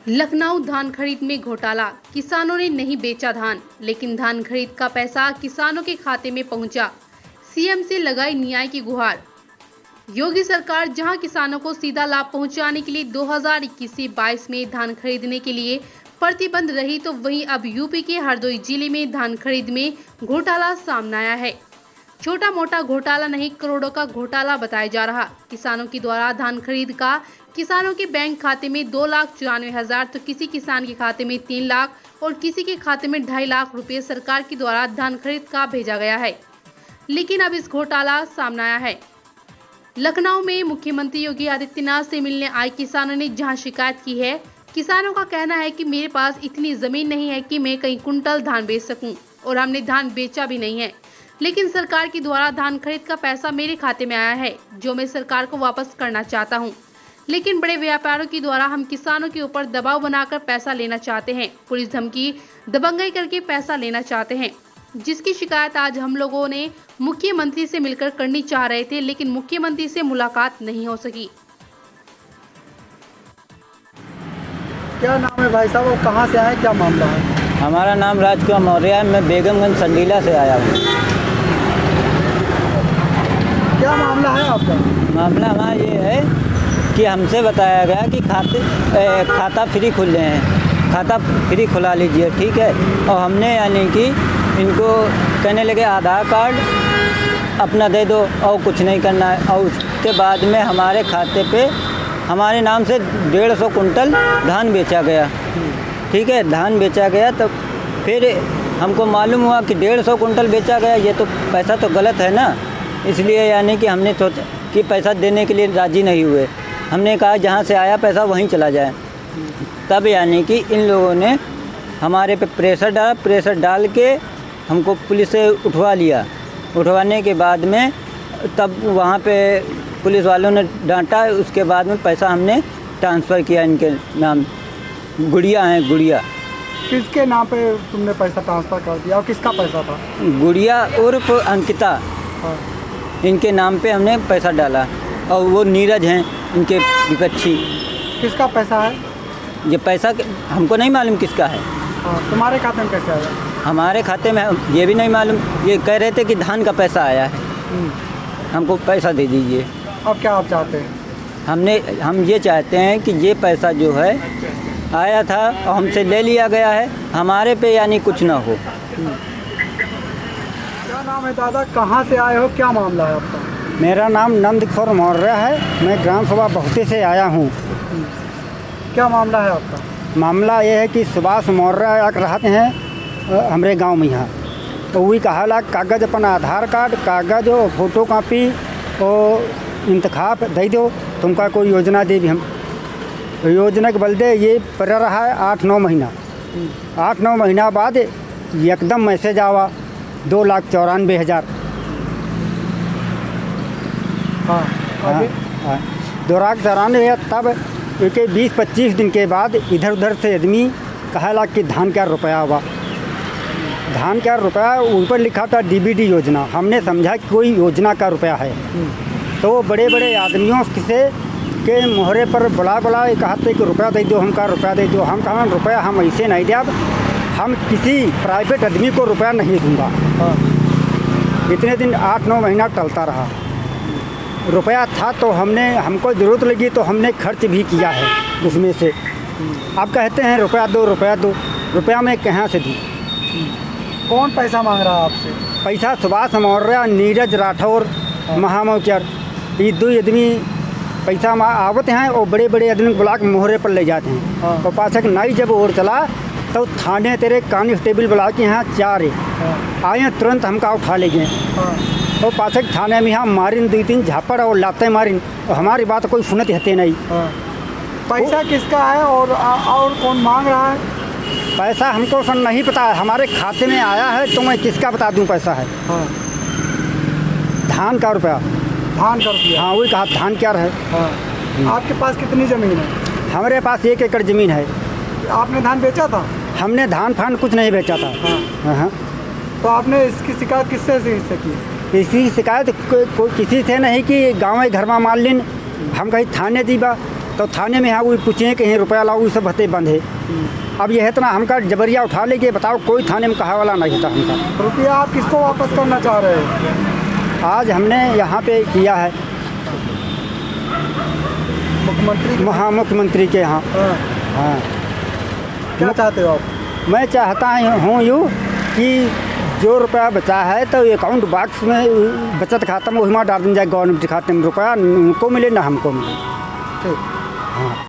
लखनऊ धान खरीद में घोटाला। किसानों ने नहीं बेचा धान, लेकिन धान खरीद का पैसा किसानों के खाते में पहुंचा। सीएम से लगाई न्याय की गुहार। योगी सरकार जहां किसानों को सीधा लाभ पहुंचाने के लिए 2021 से 22 में धान खरीदने के लिए प्रतिबंध रही, तो वहीं अब यूपी के हरदोई जिले में धान खरीद में घोटाला सामने आया है। छोटा मोटा घोटाला नहीं, करोड़ों का घोटाला बताया जा रहा। किसानों के द्वारा धान खरीद का किसानों के बैंक खाते में 2,94,000, तो किसी किसान के खाते में 3 लाख और किसी के खाते में 2.5 लाख रुपए सरकार के द्वारा धान खरीद का भेजा गया है। लेकिन अब इस घोटाला सामने आया है। लखनऊ में मुख्यमंत्री योगी आदित्यनाथ से मिलने आए किसानों ने जहां शिकायत की है। किसानों का कहना है कि मेरे पास इतनी जमीन नहीं है कि मैं कई कुंटल धान बेच सकूं, और हमने धान बेचा भी नहीं है, लेकिन सरकार के द्वारा धान खरीद का पैसा मेरे खाते में आया है, जो मैं सरकार को वापस करना चाहता हूं। लेकिन बड़े व्यापारियों के द्वारा हम किसानों के ऊपर दबाव बनाकर पैसा लेना चाहते हैं, पुलिस धमकी दबंगई करके पैसा लेना चाहते हैं, जिसकी शिकायत आज हम लोगों ने मुख्यमंत्री से मिलकर करनी चाह रहे थे, लेकिन मुख्यमंत्री से मुलाकात नहीं हो सकी। क्या नाम है भाई साहब और कहाँ से आए, क्या मामला है? हमारा नाम राजकुमार मौर्य है। मैं बेगमगंज संडीला से आया हूँ। क्या मामला है आपका? मामला हमारा ये है कि हमसे बताया गया कि खाता फ्री खुले हैं, खाता फ्री खुला लीजिए, ठीक है। और हमने यानी कि इनको कहने लगे आधार कार्ड अपना दे दो और कुछ नहीं करना है। और उसके बाद में हमारे खाते पे हमारे नाम से 150 कुंटल धान बेचा गया, ठीक है। धान बेचा गया तो फिर हमको मालूम हुआ कि 150 कुंटल बेचा गया, ये तो पैसा तो गलत है ना। इसलिए यानी कि हमने सोचा कि पैसा देने के लिए राज़ी नहीं हुए। हमने कहा जहाँ से आया पैसा वहीं चला जाए। तब यानी कि इन लोगों ने हमारे पे प्रेशर डाल के हमको पुलिस से उठवा लिया। उठवाने के बाद में तब वहाँ पे पुलिस वालों ने डांटा। उसके बाद में पैसा हमने ट्रांसफ़र किया इनके नाम। गुड़िया हैं, गुड़िया। किसके नाम पे तुमने पैसा ट्रांसफ़र कर दिया और किसका पैसा था? गुड़िया उर्फ अंकिता, हाँ। इनके नाम पे हमने पैसा डाला। और वो नीरज हैं इनके विपक्षी। किसका पैसा है ये पैसा? हमको नहीं मालूम किसका है। हाँ, तुम्हारे खाते में कैसे आया? हमारे खाते में ये भी नहीं मालूम। ये कह रहे थे कि धान का पैसा आया है, हमको पैसा दे दीजिए। अब क्या आप चाहते हैं? हम ये चाहते हैं कि ये पैसा जो है आया था और हमसे ले लिया गया है, हमारे पे यानी कुछ ना हो। क्या नाम है दादा, कहाँ से आए हो, क्या मामला है आपका? मेरा नाम नंदकिशोर मौर्य है। मैं ग्राम सभा बहुते से आया हूँ। क्या मामला है आपका? मामला ये है कि सुभाष मौर्य एक रहते हैं हमारे गांव में यहाँ। तो वही कहा कागज़ अपना आधार कार्ड, कागज़ और फोटो कापी और इंतखाब दे दो, तुमका कोई योजना दे भी हम। तो योजना के बलदे ये पड़ रहा है 8-9 महीना। 8-9 महीना बाद एकदम मैसेज आवा 2,94,000। हाँ, आगे? हाँ, 2,94,000। तब एक 20-25 दिन के बाद इधर उधर से आदमी कहा कि धान का रुपया हुआ। धान का रुपया ऊपर लिखा था DBD योजना। हमने समझा कि कोई योजना का रुपया है। तो बड़े बड़े आदमियों से के मोहरे पर बुला कहते कि रुपया दे दो, हमका रुपया दे दो। हम कहा रुपया हम ऐसे नहीं दिया, हम किसी प्राइवेट आदमी को रुपया नहीं दूंगा। इतने दिन 8-9 महीना टलता रहा। रुपया था तो हमको ज़रूरत लगी तो हमने खर्च भी किया है उसमें से। अब कहते हैं रुपया दो, रुपया दो। रुपया मैं कहाँ से दूँ? कौन पैसा मांग रहा है आपसे? पैसा सुभाष मौर्य, नीरज राठौर, महामौक्यर, ये 2 आदमी पैसा आवते हैं और बड़े बड़े आदमी बुला के मोहरे पर ले जाते हैं। और पाछक नहीं जब और चला तो थाने तेरे कांस्टेबल बुला के यहाँ 4 आए, तुरंत हमका उठा ले गए। और पाछक थाने में यहाँ मारिन 2-3 झापड़ और लाते मारिन, और हमारी बात कोई सुनत हते नहीं। पैसा किसका है और कौन मांग रहा है? पैसा हमको सन नहीं पता है, हमारे खाते में आया है तो मैं किसका बता दूं पैसा है। धान का रुपया। धान का रुपया? हाँ, वही कहा धान क्या है। आपके पास कितनी ज़मीन है? हमारे पास 1 एकड़ ज़मीन है। आपने धान बेचा था? हमने धान फान कुछ नहीं बेचा था। हाँ। तो आपने इसकी शिकायत किससे की? इसकी शिकायत कोई किसी से नहीं कि गाँव घर में मान लिन हम कहीं थाने दीबा तो थाने में यहाँ वो पूछे कहीं रुपया लाओ, वो सब भत्ते बंद है। अब यह इतना हमका जबरिया उठा लेके बताओ, कोई थाने में कहा वाला नहीं था हमका। रुपया आप किसको वापस करना चाह रहे हैं? आज हमने यहाँ पे किया है मुख्यमंत्री के यहाँ। हाँ। हाँ, क्या चाहते हो आप? मैं चाहता हूँ यूँ कि जो रुपया बचा है तो अकाउंट बॉक्स में बचत खाता में वही में डाल दिया जाए, गवर्नमेंट खाते में रुपया उनको मिले ना हमको मिले। ठीक। हाँ।